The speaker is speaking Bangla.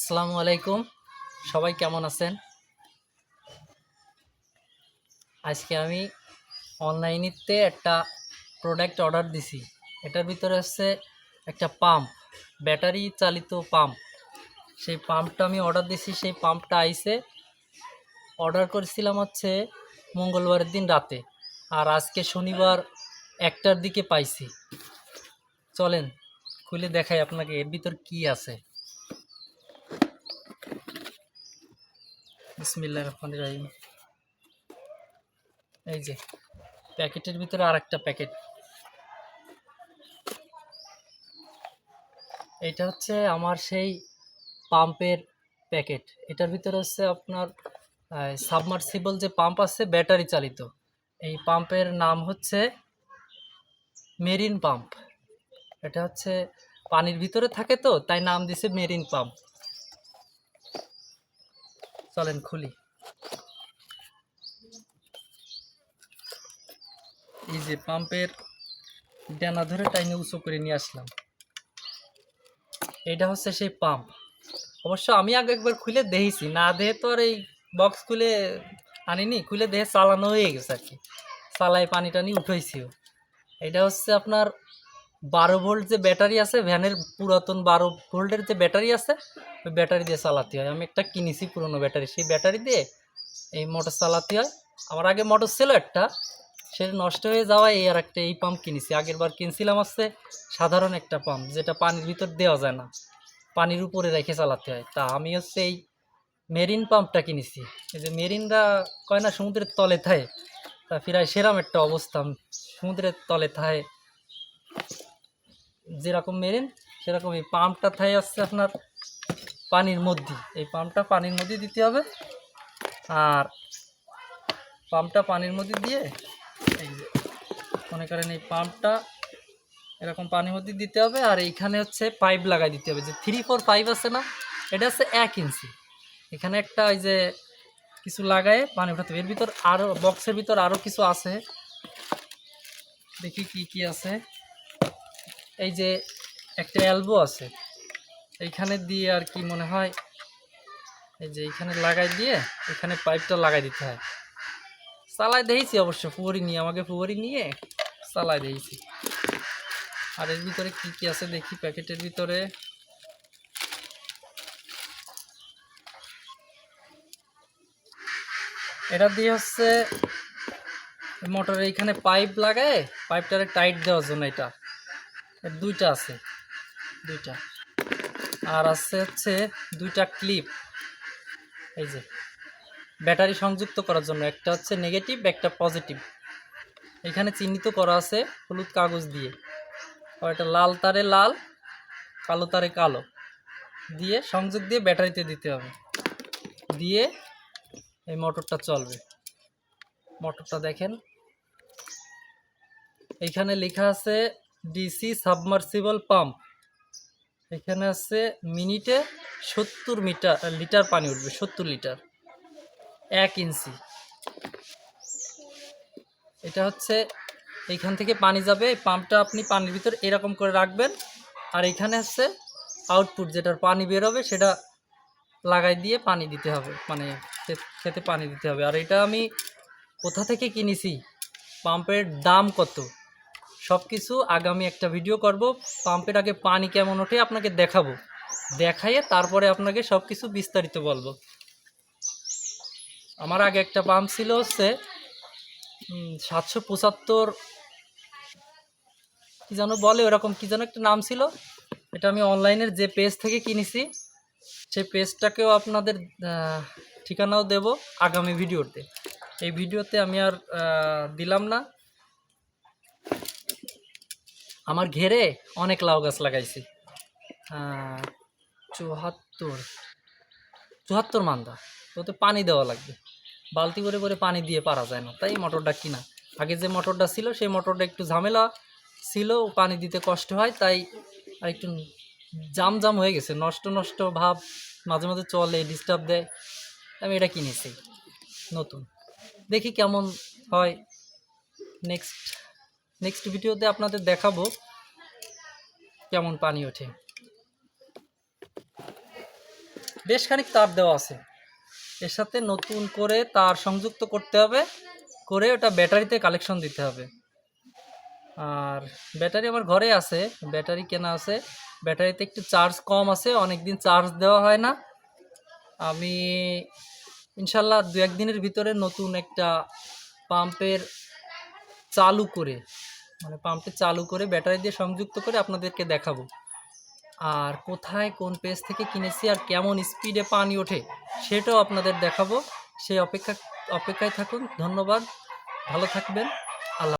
আসসালামু আলাইকুম। সবাই কেমন আছেন? আজকে আমি অনলাইনেতে একটা প্রোডাক্ট অর্ডার দিছি। এটার ভিতরে হচ্ছে একটা পাম্প, ব্যাটারি চালিত পাম্প। সেই পাম্পটা আমি অর্ডার দিছি, সেই পাম্পটা আইছে। অর্ডার করেছিলাম হচ্ছে মঙ্গলবারের দিন রাতে, আর আজকে শনিবার 1টার দিকে পাইছি। চলেন খুলে দেখাই আপনাকে এর ভিতর কি আছে। বিসমিল্লাহির রহমানির রহিম। এই যে প্যাকেটের ভিতরে আর একটা প্যাকেট। এটা হচ্ছে আমার সেই পাম্পের প্যাকেট। এটার ভিতরে হচ্ছে আপনার সাবমার্সিবল যে পাম্প আছে ব্যাটারি চালিত, এই পাম্পের নাম হচ্ছে মেরিন পাম্প। এটা হচ্ছে পানির ভিতরে থাকে তো তাই নাম দিছে মেরিন পাম্প। চলেন খুলি। এই যে পাম্পের ডানা ধরে টাইনে উঁচু করে নিয়ে আসলাম। এটা হচ্ছে সেই পাম্প। অবশ্য আমি আগে একবার খুলে দেখেছি, না দেখে তো আর এই বক্স খুলে আনিনি, খুলে দেখে চালানো হয়ে গেছে আর কি। চালাই পানি টানি উঠাইছিও। এটা হচ্ছে আপনার 12 ভোল্ট যে ব্যাটারি আছে, ভ্যানের পুরাতন 12 ভোল্টের যে ব্যাটারি আছে, ওই ব্যাটারি দিয়ে চালাতে হয়। আমি একটা কিনেছি পুরনো ব্যাটারি, সেই ব্যাটারি দিয়ে এই মোটর চালাতে হয়। আমার আগে মোটর ছিল একটা, সেটা নষ্ট হয়ে যাওয়ায় এই আর একটা এই পাম্প কিনেছি। আগের বার কিনছিলাম হচ্ছে সাধারণ একটা পাম্প, যেটা পানির ভিতর দেওয়া যায় না, পানির উপরে রেখে চালাতে হয়। তা আমি হচ্ছে এই মেরিন পাম্পটা কিনেছি। এই যে মেরিনরা কয় না সমুদ্রের তলে থাকে, তা প্রায় সেরকম একটা অবস্থা। সমুদ্রের তলে থাকে যেরকম মেরিন, সেরকম এই পাম্পটা থাকে আসছে আপনার পানির মধ্যে। এই পাম্পটা পানির মধ্যে দিতে হবে, আর পাম্পটা পানির মধ্যে দিয়ে এই যে মনে করেন এই পাম্পটা এরকম পানির মধ্যে দিতে হবে, আর এইখানে হচ্ছে পাইপ লাগাই দিতে হবে। যে 3-4 পাইপ আছে না, এটা হচ্ছে 1 ইঞ্চি। এখানে একটা ওই যে কিছু লাগায় পানি উঠাতে হবে। এর ভিতর আরও বক্সের ভিতর আরও কিছু আছে, দেখি কি কি আছে। এই যে একটা এলবো আছে এইখানে দিয়ে, আর কি মনে হয় এই যে এইখানে লাগাই দিয়ে এখানে পাইপটা লাগাই দিতে হয়। চালাই দিয়েছি অবশ্য, ফুয়ারি নিয়ে, আমাকে ফুয়ারি নিয়ে চালাই দিয়েছি। আর এর ভিতরে কি কি আছে দেখি প্যাকেটের ভিতরে। এটা দিয়ে হচ্ছে মোটরের এইখানে পাইপ লাগায়, পাইপটারে টাইট দেওয়ার জন্য এটা। এর দুইটা আছে, দুইটা। আর আছে হচ্ছে দুইটা ক্লিপ, এই যে ব্যাটারি সংযুক্ত করার জন্য। একটা হচ্ছে নেগেটিভ, একটা পজিটিভ। এখানে চিহ্নিত করা আছে হলুদ কাগজ দিয়ে। আর এটা লাল তারে লাল, কালো তারে কালো দিয়ে সংযোগ দিয়ে ব্যাটারিতে দিতে হবে, দিয়ে এই মোটরটা চলবে। মোটরটা দেখেন, এইখানে লেখা আছে ডিসি সাবমার্সিবল পাম্প। এখানে আছে মিনিটে 70 লিটার পানি উঠবে, 70 লিটার, 1 ইঞ্চি। এটা হচ্ছে এইখান থেকে পানি যাবে, এই পাম্পটা আপনি পানির ভিতর এরকম করে রাখবেন, আর এইখানে হচ্ছে আউটপুট যেটার পানি বেরোবে সেটা লাগাই দিয়ে পানি দিতে হবে, মানে খেতে পানি দিতে হবে। আর এটা আমি কোথা থেকে কিনেছি, পাম্পের দাম কত, সব কিছু আগামী একটা ভিডিও করব। পাম্পের আগে পানি কেমন ওঠে আপনাকে দেখাবো, দেখাইয়ে তারপরে আপনাকে সব কিছু বিস্তারিত বলবো। আমার আগে একটা পাম্প ছিল হচ্ছে 775, কি যেন বলে ওরকম, কি যেন একটা নাম ছিল। এটা আমি অনলাইনের যে পেজ থেকে কিনেছি, সেই পেজটাকেও আপনাদের ঠিকানাও দেব আগামী ভিডিওতে। এই ভিডিওতে আমি আর দিলাম না। আমার ঘেরে অনেক লাউ গাছ লাগাইছি, 74 মান্দা। ওতে পানি দেওয়া লাগবে, বালতি করে করে পানি দিয়ে পারা যায় না, তাই মোটরটা কিনা। আগে যে মোটরটা ছিল সেই মোটরটা একটু ঝামেলা ছিল, পানি দিতে কষ্ট হয়, তাই আর একটু জাম জাম হয়ে গেছে, নষ্ট নষ্ট ভাব, মাঝে মাঝে চলে, ডিস্টার্ব দেয়। আমি এটা কিনেছি নতুন, দেখি কেমন হয়। নেক্সট নেক্সট ভিডিওতে আপনাদের দেখাবো কেমন পানি ওঠে। বেশ খানিক তার দেওয়া আছে। এর সাথে নতুন করে তার সংযুক্ত করতে হবে, করে ওটা ব্যাটারিতে কালেকশন দিতে হবে। আর ব্যাটারি আমার ঘরে আছে, ব্যাটারি কেনা আছে। ব্যাটারিতে একটু চার্জ কম আছে, অনেক দিন চার্জ দেওয়া হয় না। আমি ইনশাল্লাহ 2-1 দিনের ভিতরে নতুন একটা পাম্পের চালু করে, মানে পাম্পটি চালু করে ব্যাটারি দিয়ে সংযুক্ত করে আপনাদেরকে দেখাবো। আর কোথায় কোন পেজ থেকে কিনেছি আর কেমন স্পিডে পানি ওঠে সেটাও আপনাদের দেখাবো। সেই অপেক্ষায় থাকুন। ধন্যবাদ, ভালো থাকবেন।